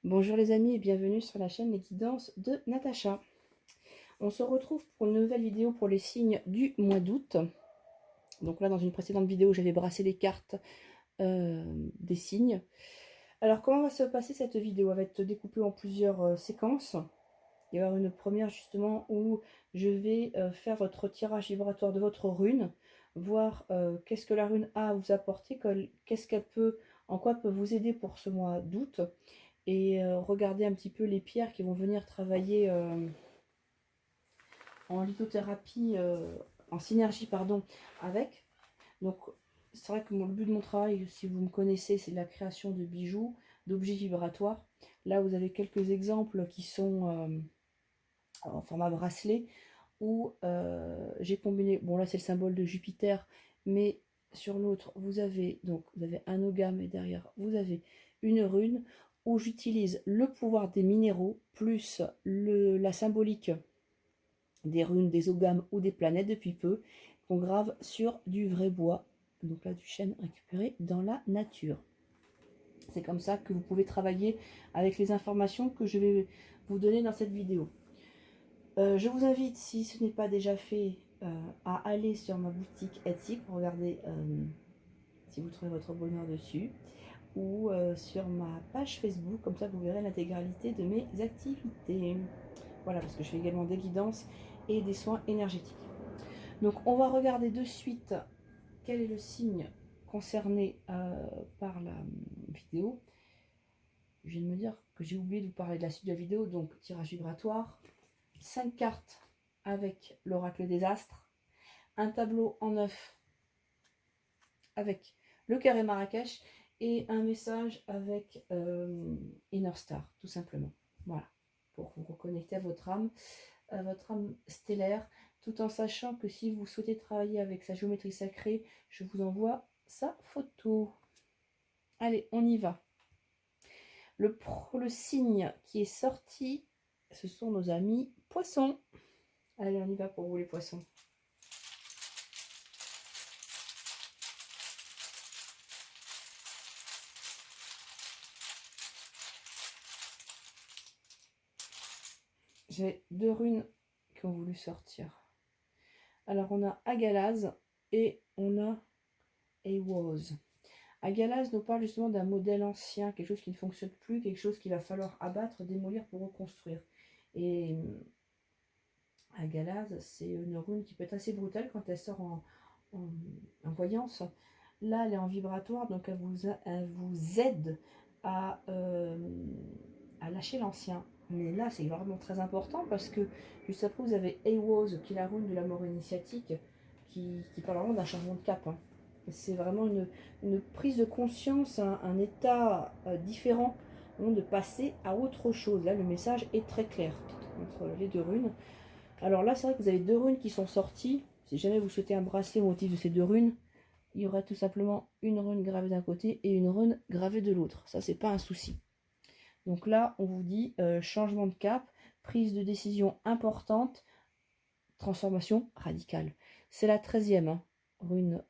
Bonjour les amis et bienvenue sur la chaîne Les Guidances de Natacha. On se retrouve pour une nouvelle vidéo pour les signes du mois d'août. Donc là, dans une précédente vidéo, j'avais brassé les cartes des signes. Alors, comment va se passer cette vidéo? Elle va être découpée en plusieurs séquences. Il va y avoir une première justement où je vais faire votre tirage vibratoire de votre rune, voir qu'est-ce que la rune a à vous apporter, qu'est-ce qu'elle peut, en quoi elle peut vous aider pour ce mois d'août. Et regarder un petit peu les pierres qui vont venir travailler en lithothérapie, en synergie, pardon, avec. Donc, c'est vrai que le but de mon travail, si vous me connaissez, c'est la création de bijoux, d'objets vibratoires. Là, vous avez quelques exemples qui sont en format bracelet, où j'ai combiné, bon là c'est le symbole de Jupiter, mais sur l'autre, vous avez un ogame et derrière, vous avez une rune où j'utilise le pouvoir des minéraux plus la symbolique des runes, des ogames ou des planètes depuis peu, qu'on grave sur du vrai bois, donc là du chêne récupéré dans la nature. C'est comme ça que vous pouvez travailler avec les informations que je vais vous donner dans cette vidéo. Je vous invite, si ce n'est pas déjà fait, à aller sur ma boutique Etsy pour regarder si vous trouvez votre bonheur dessus, ou sur ma page Facebook, comme ça vous verrez l'intégralité de mes activités. Voilà, parce que je fais également des guidances et des soins énergétiques. Donc on va regarder de suite quel est le signe concerné par la vidéo. Je viens de me dire que j'ai oublié de vous parler de la suite de la vidéo, donc tirage vibratoire, 5 cartes avec l'oracle des astres, un tableau en 9 avec le carré Marrakech et un message avec Inner Star, tout simplement. Voilà, pour vous reconnecter à votre âme stellaire, tout en sachant que si vous souhaitez travailler avec sa géométrie sacrée, je vous envoie sa photo. Allez, on y va. Le signe qui est sorti, ce sont nos amis poissons. Allez, on y va pour vous les poissons. J'ai deux runes qui ont voulu sortir. Alors, on a Agalaz et on a Ewoz. Agalaz nous parle justement d'un modèle ancien, quelque chose qui ne fonctionne plus, quelque chose qu'il va falloir abattre, démolir pour reconstruire. Et Agalaz, c'est une rune qui peut être assez brutale quand elle sort en voyance. Là, elle est en vibratoire, donc elle vous aide à lâcher l'ancien. Mais là, c'est vraiment très important parce que juste après, vous avez Ewoz, qui est la rune de la mort initiatique, qui parle vraiment d'un changement de cap. Hein. C'est vraiment une prise de conscience, un état différent, de passer à autre chose. Là, le message est très clair entre les deux runes. Alors là, c'est vrai que vous avez deux runes qui sont sorties. Si jamais vous souhaitez un bracelet au motif de ces deux runes, il y aurait tout simplement une rune gravée d'un côté et une rune gravée de l'autre. Ça, c'est pas un souci. Donc là, on vous dit changement de cap, prise de décision importante, transformation radicale. C'est la 13e rune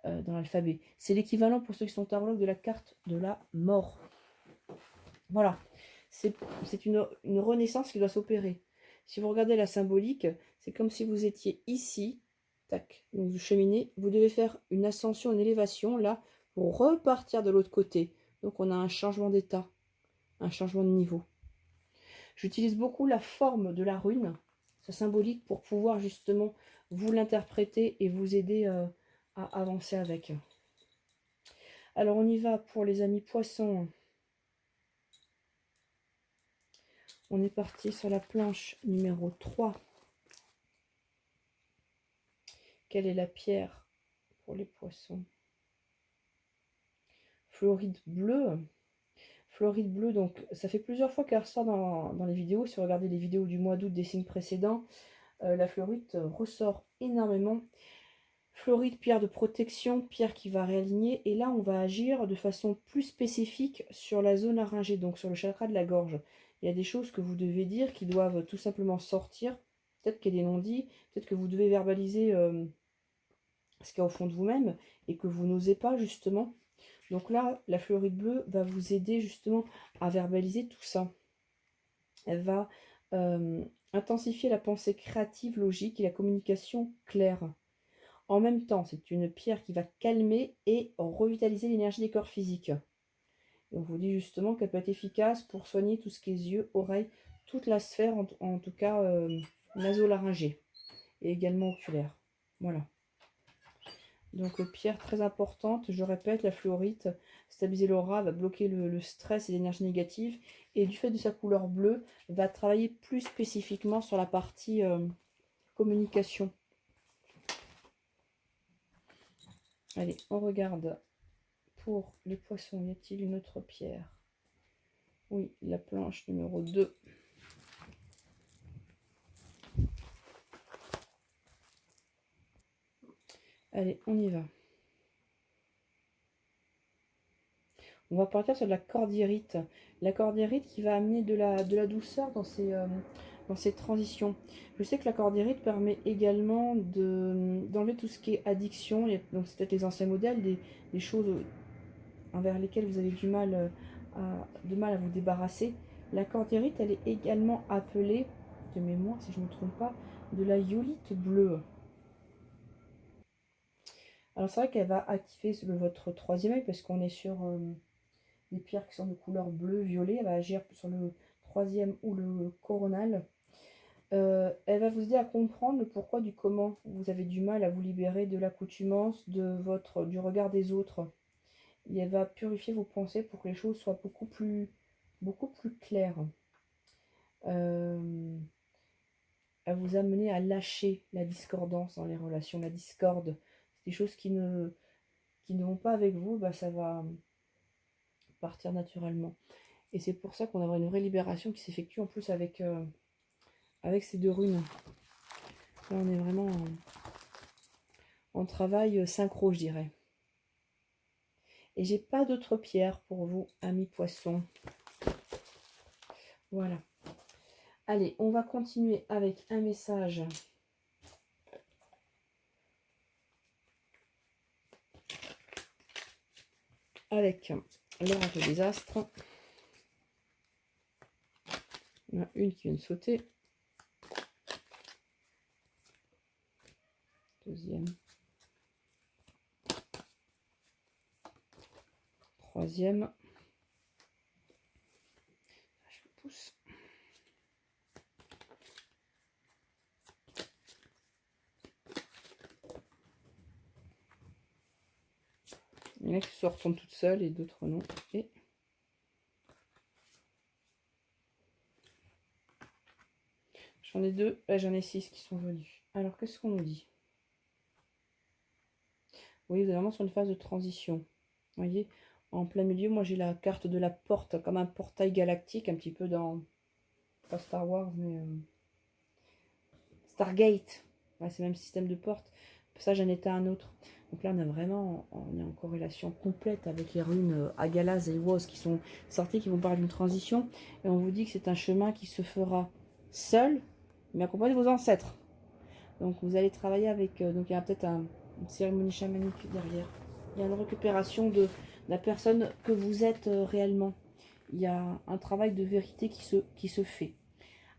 dans l'alphabet. C'est l'équivalent pour ceux qui sont tarologues de la carte de la mort. Voilà. C'est une renaissance qui doit s'opérer. Si vous regardez la symbolique, c'est comme si vous étiez ici, tac, donc vous cheminez, vous devez faire une ascension, une élévation, là, pour repartir de l'autre côté. Donc on a un changement d'état, un changement de niveau. J'utilise beaucoup la forme de la rune, sa symbolique, pour pouvoir justement vous l'interpréter et vous aider à avancer avec. Alors on y va pour les amis poissons. On est parti sur la planche numéro 3. Quelle est la pierre pour les poissons? Fluorite bleue. Fluorite bleue, donc ça fait plusieurs fois qu'elle ressort dans les vidéos. Si vous regardez les vidéos du mois d'août des signes précédents, la fluorite ressort énormément. Fluorite, pierre de protection, pierre qui va réaligner. Et là, on va agir de façon plus spécifique sur la zone laryngée, donc sur le chakra de la gorge. Il y a des choses que vous devez dire qui doivent tout simplement sortir. Peut-être qu'il y a des non-dits, peut-être que vous devez verbaliser ce qu'il y a au fond de vous-même et que vous n'osez pas justement. Donc là, la fluorite bleue va vous aider justement à verbaliser tout ça. Elle va intensifier la pensée créative, logique et la communication claire. En même temps, c'est une pierre qui va calmer et revitaliser l'énergie des corps physiques. Et on vous dit justement qu'elle peut être efficace pour soigner tout ce qui est yeux, oreilles, toute la sphère, en tout cas nasolaryngée et également oculaire. Voilà. Donc pierre très importante, je répète, la fluorite, stabiliser l'aura, va bloquer le stress et l'énergie négative. Et du fait de sa couleur bleue, va travailler plus spécifiquement sur la partie communication. Allez, on regarde pour les poissons. Y a-t-il une autre pierre? Oui, la planche numéro 2. Allez, on y va. On va partir sur de la cordierite. La cordierite qui va amener de la douceur dans ces transitions. Je sais que la cordierite permet également d'enlever tout ce qui est addiction. Donc c'est peut-être les anciens modèles, des choses envers lesquelles vous avez du mal à vous débarrasser. La cordierite, elle est également appelée, de mémoire si je ne me trompe pas, de la iolite bleue. Alors c'est vrai qu'elle va activer votre troisième œil parce qu'on est sur des pierres qui sont de couleur bleu, violet. Elle va agir sur le troisième ou le coronal. Elle va vous aider à comprendre le pourquoi du comment vous avez du mal à vous libérer de l'accoutumance du regard des autres. Et elle va purifier vos pensées pour que les choses soient beaucoup plus claires. Elle vous amener à lâcher la discordance dans les relations, la discorde. Des choses qui ne vont pas avec vous, bah, ça va partir naturellement. Et c'est pour ça qu'on aura une vraie libération qui s'effectue en plus avec ces deux runes. Là, on est vraiment en travail synchro, je dirais. Et j'ai pas d'autres pierres pour vous, amis poissons. Voilà. Allez, on va continuer avec un message avec l'oracle des astres. Il y en a une qui vient de sauter. Deuxième. Troisième. Je le pousse. Il y en a qui se retournent toutes seules et d'autres non. Et j'en ai deux, là j'en ai 6 qui sont venus. Alors qu'est-ce qu'on nous dit? Oui, vous êtes vraiment sur une phase de transition. Vous voyez, en plein milieu, moi j'ai la carte de la porte, comme un portail galactique, un petit peu dans, pas Star Wars, mais Stargate. Ouais, c'est le même système de porte. Ça, j'en étais un autre. Donc là, on est en corrélation complète avec les runes Agalas et Woz qui sont sorties, qui vont parler d'une transition. Et on vous dit que c'est un chemin qui se fera seul, mais accompagné de vos ancêtres. Donc vous allez travailler avec, donc il y a peut-être une cérémonie chamanique derrière. Il y a une récupération de la personne que vous êtes réellement. Il y a un travail de vérité qui se fait.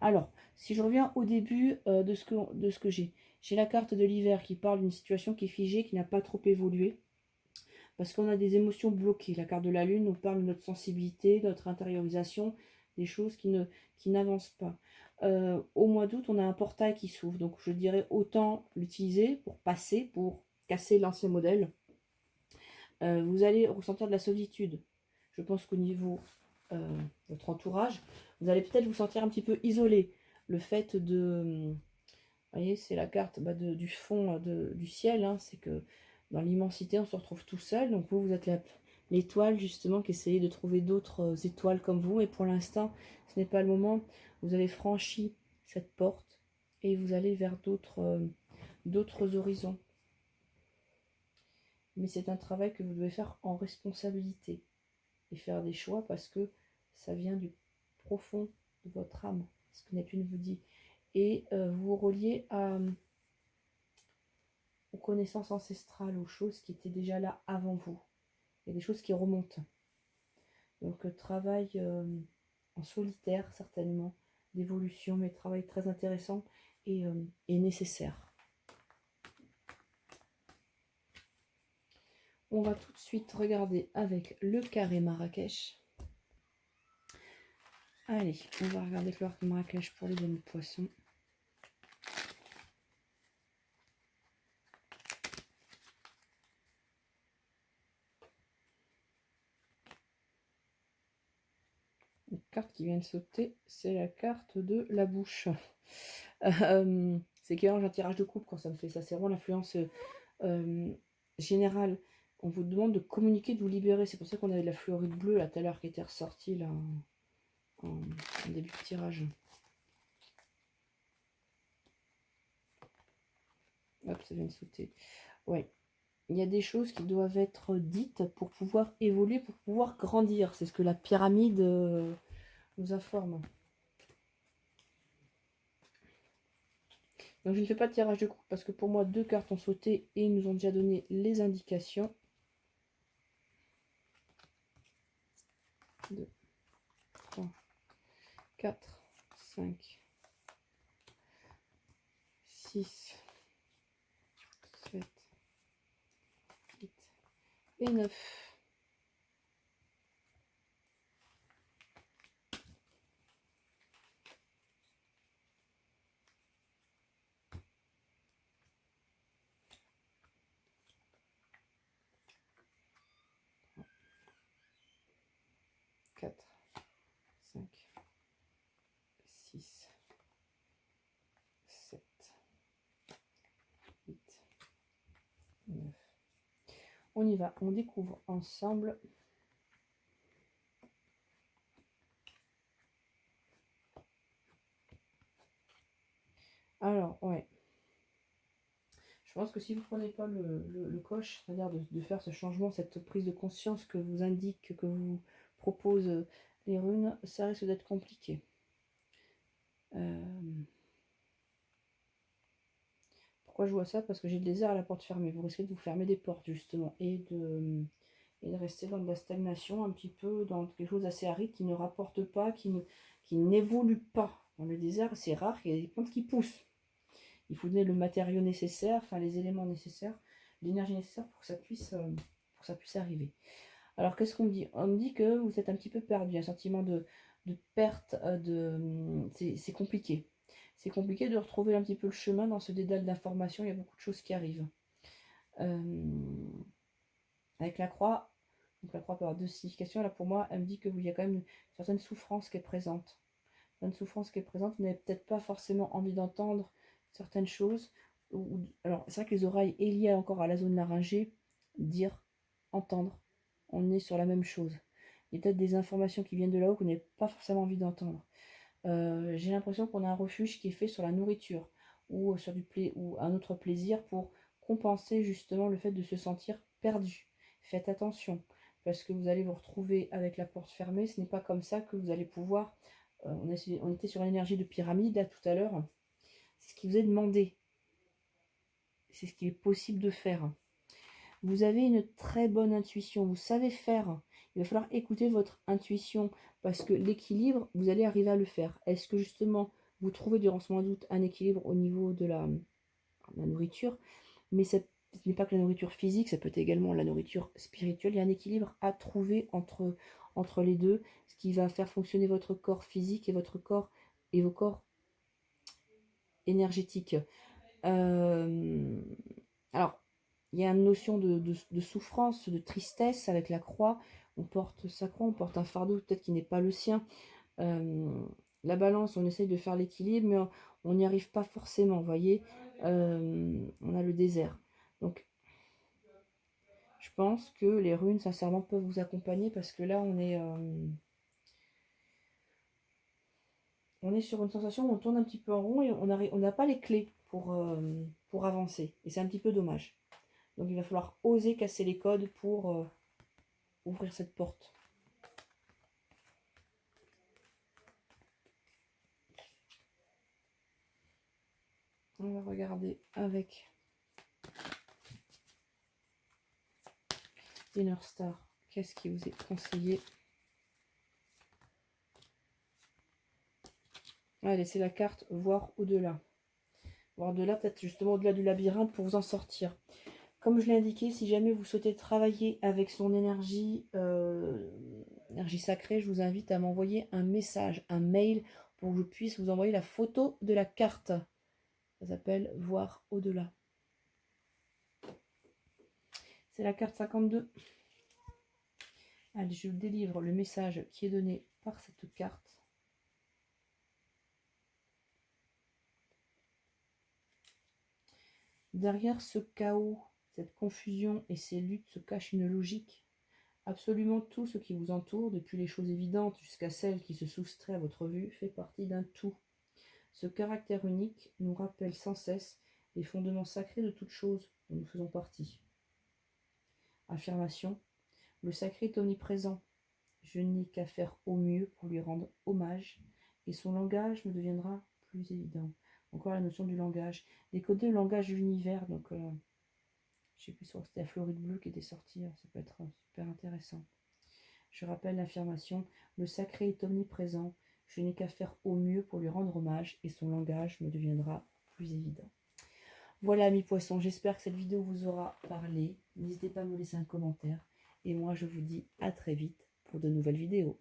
Alors, si je reviens au début de ce que j'ai la carte de l'hiver qui parle d'une situation qui est figée, qui n'a pas trop évolué, parce qu'on a des émotions bloquées. La carte de la lune nous parle de notre sensibilité, de notre intériorisation, des choses qui n'avancent pas. Au mois d'août, on a un portail qui s'ouvre, donc je dirais autant l'utiliser pour passer, pour casser l'ancien modèle. Vous allez ressentir de la solitude. Je pense qu'au niveau de votre entourage, vous allez peut-être vous sentir un petit peu isolé. Le fait de... Vous voyez, c'est la carte du fond du ciel. Hein, c'est que dans l'immensité, on se retrouve tout seul. Donc vous êtes l'étoile justement qui essayez de trouver d'autres étoiles comme vous. Et pour l'instant, ce n'est pas le moment. Vous avez franchi cette porte et vous allez vers d'autres horizons. Mais c'est un travail que vous devez faire en responsabilité et faire des choix parce que ça vient du profond de votre âme, ce que Neptune vous dit. Et vous vous reliez aux connaissances ancestrales, aux choses qui étaient déjà là avant vous. Il y a des choses qui remontent. Donc travail en solitaire certainement, d'évolution, mais travail très intéressant et nécessaire. On va tout de suite regarder avec le carré Marrakech. Allez, on va regarder le carré Marrakech pour les demi poissons. Une carte qui vient de sauter, c'est la carte de la bouche. C'est équivalent à un tirage de coupe quand ça me fait ça. C'est vraiment l'influence générale. On vous demande de communiquer, de vous libérer. C'est pour ça qu'on avait la fluorite bleue là tout à l'heure qui était ressortie là en début de tirage. Hop, ça vient de sauter. Ouais. Il y a des choses qui doivent être dites pour pouvoir évoluer, pour pouvoir grandir. C'est ce que la pyramide nous informe. Donc je ne fais pas de tirage de coupe parce que pour moi, 2 cartes ont sauté et ils nous ont déjà donné les indications. 2, 3, 4, 5, 6, 7, 8 et 9. 4, 5, 6, 7, 8, 9. On y va, on découvre ensemble. Alors, ouais. Je pense que si vous ne prenez pas le coche, c'est-à-dire de faire ce changement, cette prise de conscience que vous indique, que vous proposent les runes, ça risque d'être compliqué. Pourquoi je vois ça? Parce que j'ai le désert à la porte fermée. Vous risquez de vous fermer des portes, justement, et de rester dans de la stagnation, un petit peu dans quelque chose d'assez aride, qui ne rapporte pas, qui n'évolue pas. Dans le désert, c'est rare qu'il y ait des plantes qui poussent. Il faut donner le matériau nécessaire, enfin les éléments nécessaires, l'énergie nécessaire pour que ça puisse arriver. Alors qu'est-ce qu'on me dit? On me dit que vous êtes un petit peu perdu, un sentiment de perte, c'est compliqué. C'est compliqué de retrouver un petit peu le chemin dans ce dédale d'informations, il y a beaucoup de choses qui arrivent. Avec la croix, donc la croix peut avoir 2 significations, là pour moi elle me dit qu'il y a quand même une certaine souffrance qui est présente. Une souffrance qui est présente, vous n'avez peut-être pas forcément envie d'entendre certaines choses. Alors, c'est vrai que les oreilles est liées encore à la zone laryngée. Dire, entendre, on est sur la même chose. Il y a peut-être des informations qui viennent de là-haut qu'on n'a pas forcément envie d'entendre. J'ai l'impression qu'on a un refuge qui est fait sur la nourriture ou sur ou un autre plaisir pour compenser justement le fait de se sentir perdu. Faites attention parce que vous allez vous retrouver avec la porte fermée. Ce n'est pas comme ça que vous allez pouvoir on était sur l'énergie de pyramide là tout à l'heure. C'est ce qui vous est demandé. C'est ce qui est possible de faire. Vous avez une très bonne intuition. Vous savez faire. Il va falloir écouter votre intuition parce que l'équilibre, vous allez arriver à le faire. Est-ce que justement, vous trouvez durant ce mois d'août un équilibre au niveau de la nourriture? Mais ce n'est pas que la nourriture physique, ça peut être également la nourriture spirituelle. Il y a un équilibre à trouver entre les deux, ce qui va faire fonctionner votre corps physique et votre corps et vos corps énergétiques. Alors, il y a une notion de souffrance, de tristesse avec la croix. On porte sa croix, on porte un fardeau peut-être qui n'est pas le sien. La balance, on essaye de faire l'équilibre, mais on n'y arrive pas forcément, vous voyez. On a le désert. Donc, je pense que les runes, sincèrement, peuvent vous accompagner parce que là, on est sur une sensation où on tourne un petit peu en rond et on n'a pas les clés pour avancer. Et c'est un petit peu dommage. Donc, il va falloir oser casser les codes pour ouvrir cette porte. On va regarder avec Inner Star Qu'est-ce qui vous est conseillé? Allez, c'est la carte voir au-delà. Voir au-delà, peut-être justement au-delà du labyrinthe pour vous en sortir. Comme je l'ai indiqué, si jamais vous souhaitez travailler avec son énergie, énergie sacrée, je vous invite à m'envoyer un message, un mail, pour que je puisse vous envoyer la photo de la carte. Ça s'appelle voir au-delà. C'est la carte 52. Allez, je vous délivre le message qui est donné par cette carte. Derrière ce chaos, cette confusion et ces luttes se cache une logique. Absolument tout ce qui vous entoure, depuis les choses évidentes jusqu'à celles qui se soustraient à votre vue, fait partie d'un tout. Ce caractère unique nous rappelle sans cesse les fondements sacrés de toute chose dont nous faisons partie. Affirmation. Le sacré est omniprésent. Je n'ai qu'à faire au mieux pour lui rendre hommage, et son langage me deviendra plus évident. Encore la notion du langage. Décoder le langage de l'univers, donc je ne sais plus si c'était la Floride Bleue qui était sortie, ça peut être super intéressant. Je rappelle l'affirmation, le sacré est omniprésent, je n'ai qu'à faire au mieux pour lui rendre hommage, et son langage me deviendra plus évident. Voilà, amis poissons, j'espère que cette vidéo vous aura parlé. N'hésitez pas à me laisser un commentaire. Et moi, je vous dis à très vite pour de nouvelles vidéos.